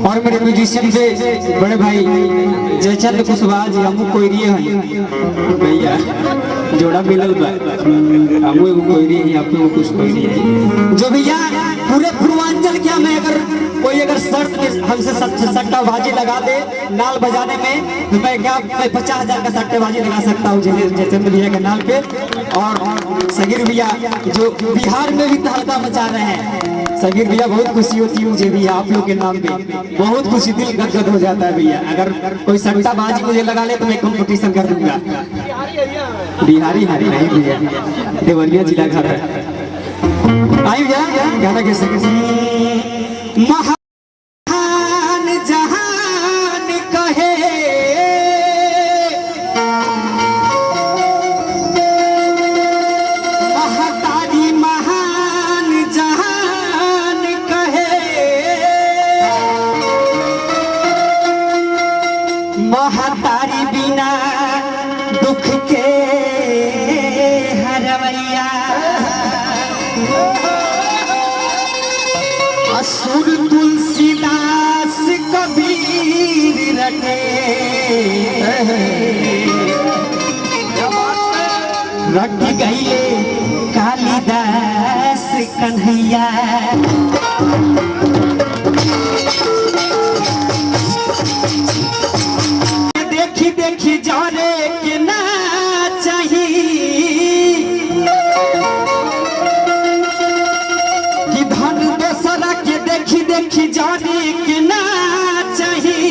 और मेरे म्यूजिशियन पे बड़े भाई जयचंद कुशवाहा जी हमू कोयरिए हैं भैया जोड़ा मिलल बा हमू एगो कोयरी है आप एगो कुछ कोयरी है जो भैया पूरे पूर्वांचल क्या मैं अगर शर्त हमसे सट्टाबाजी लगा दे नाल बजाने में तो मैं क्या 50,000 का सट्टेबाजी लगा सकता हूँ जयचंद भैया के नाल पे। और सगीर भैया जो बिहार में भी तहलका मचा रहे हैं, सगीर भैया बहुत खुशी होती है मुझे भी आप लोग के नाम पे, बहुत खुशी दिल गदगद हो जाता है भैया। अगर कोई सट्टाबाजी मुझे लगा ले तो मैं कंपटीशन कर दूंगा। बिहारी हारी नहीं भैया, देवरिया जिला घर है। आई भैया गाना कैसे महान जहान कहे महतारी महान जहान कहे महतारी बिना दुख के हरवैया असुर तुलसीदास कबीर रटे रट गईले कालिदास कन्हैया। देखी देखी जाने के ना चाहिए कि धन दोसरा के देखी देखी जाने के ना चाहिए।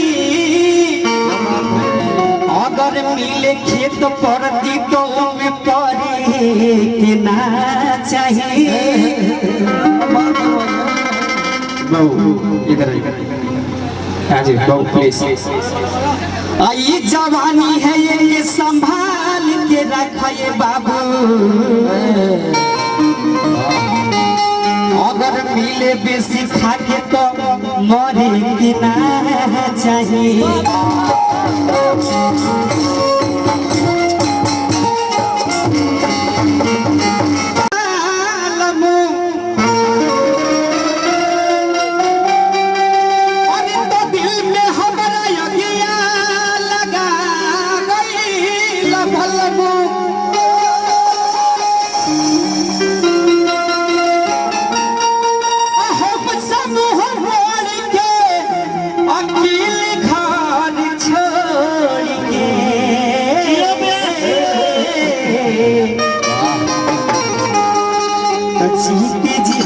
अगर मिले खेत पर दी तो में परे के ना चाहिए। इधर जी बहु प्लीज। आई जवानी है ये संभाल के रखिए बाबू, अगर मिले बेसी खाके तो मरे के ना चाहिए।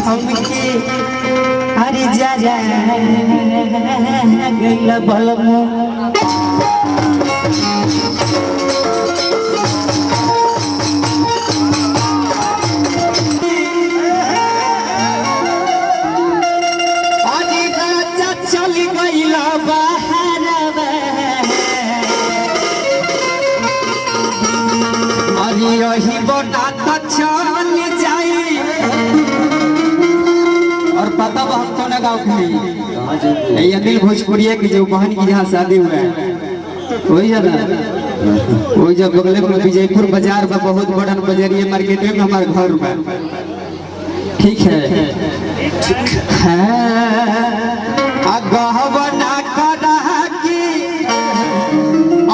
हमके अरे जा गईला बलमो अरे राजा चल गईला बाहर अरे यही बटाता चल जाई। और पता हम कौन गाँव के ये अनिल भोजपुरिया की जो बहन की यहाँ शादी हुआ है वही है ना, वही जब बगले में विजयपुर बाजार में बहुत बड़ा बाजारिया मार्केट में हमारे घर में। ठीक है गहना करा की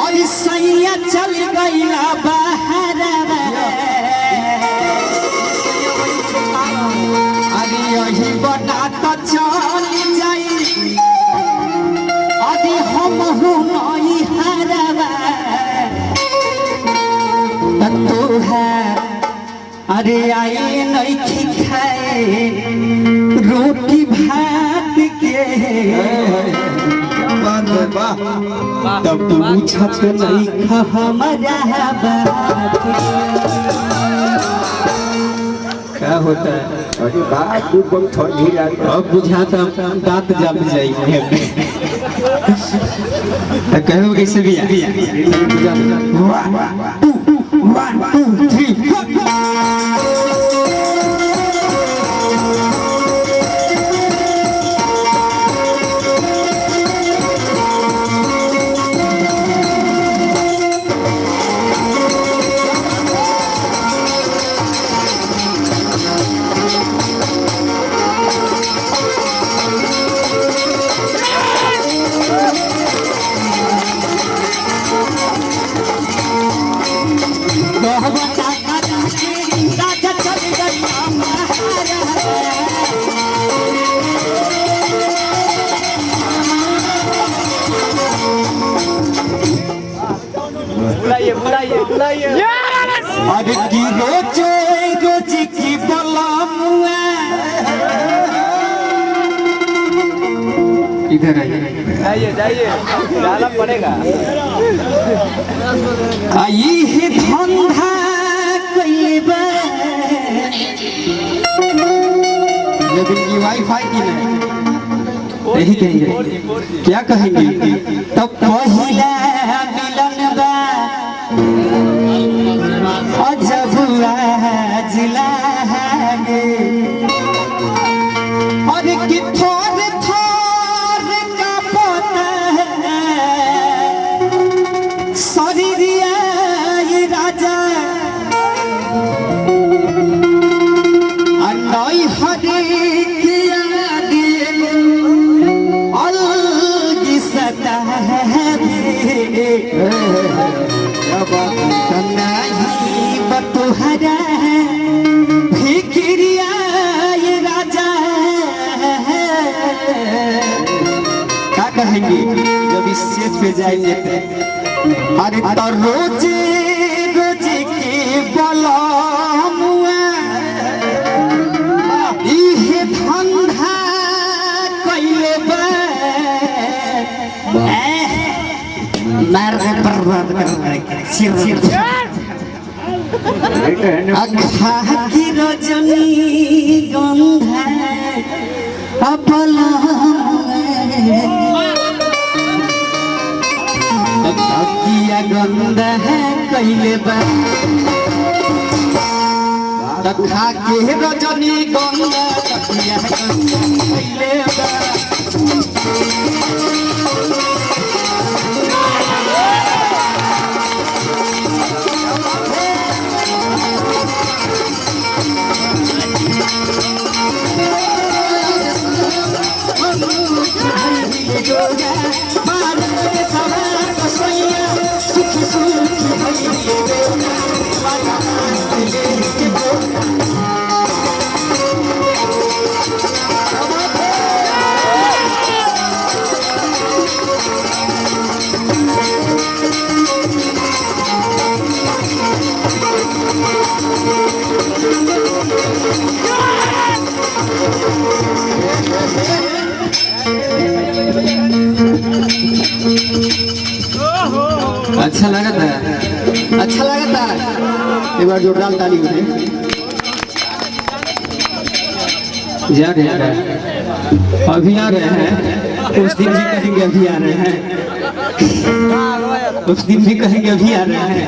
और सैया चल गईला बाहर यही बना तो चल जाई। अभी हम नहीं हरवा तो है अरे आई नहीं खाए रोटी भात के तब तो पूछत नहीं हमारा बात क्या होता है। अरे बात बहुत ठंडी लग अब बुझाता दांत जम जाई तो कहो कैसे भी वन टू थ्री अरे की रोजे रोजी की बलामुआ इधर आइए जाइए जाना पड़ेगा। आई है धंधा कईबा लेकिन की वाईफाई की नहीं यही कहेंगे क्या कहेंगे तब पहला मिलन बा अजब जिला और कि थोर थोर का पोता शरीरिया राजा नई हरे अलगी सता तुहरा फिक्रिया ये राजा क्या कहेंगे जब इस स्टेज पे जाएंगे अरे तो रोजे रोजे के बलमुआ इहे धंधा कइले बा मार बर्बाद कर सिर अखा की रजनी गंधा अपला किया गंधा है कइले बा अखा की रजनी गंधा किया गंधा कइले बा अच्छा लगा था एक बार जोरदार ताली हो जा रहे हैं अभी आ रहे हैं उस दिन भी कहेंगे अभी आ रहे हैं उस दिन भी कहेंगे अभी आ रहे हैं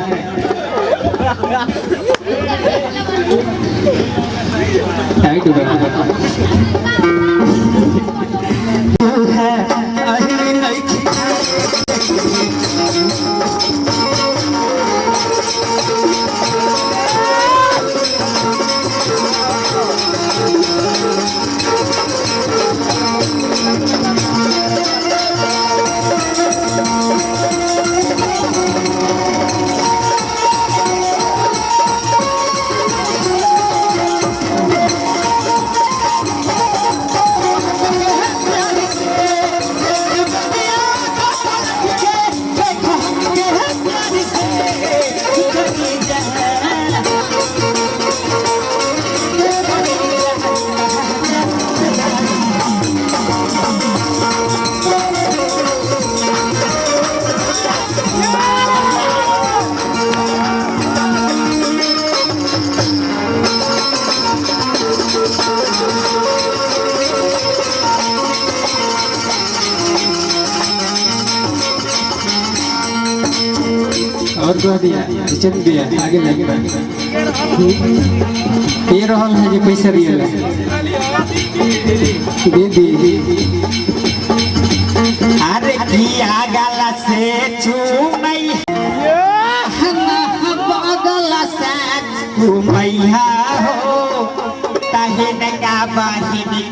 कह दिया चल दिया आगे लग गया ये रहल है जो पैसा दिया दे दी अरे किया गला से चूमई बगला से चूमैया हो तहिन का बहिनी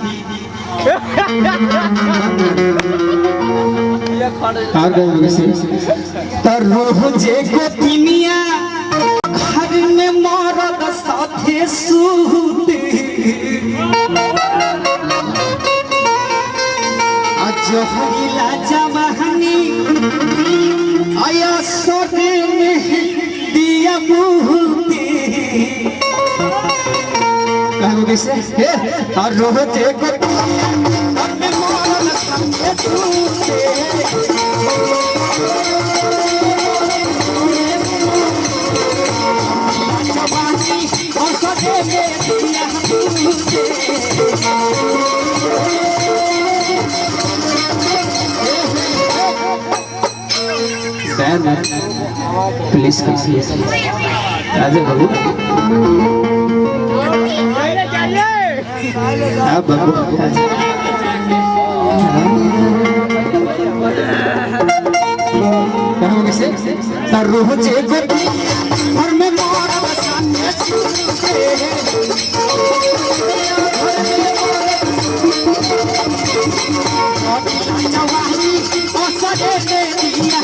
और रोजे गोतिनिया घर में मरद साथे सूते अजहरीला जवानी आया सोने में दिया मुहते कहूँ कैसे और रोजे गोतिनिया घर में मरद साथे सूते प्लीज राजे बाबू हाँ बाबू कैसे रोजे गोटी घर में मरद साथे सूते जवानी और सजे दिया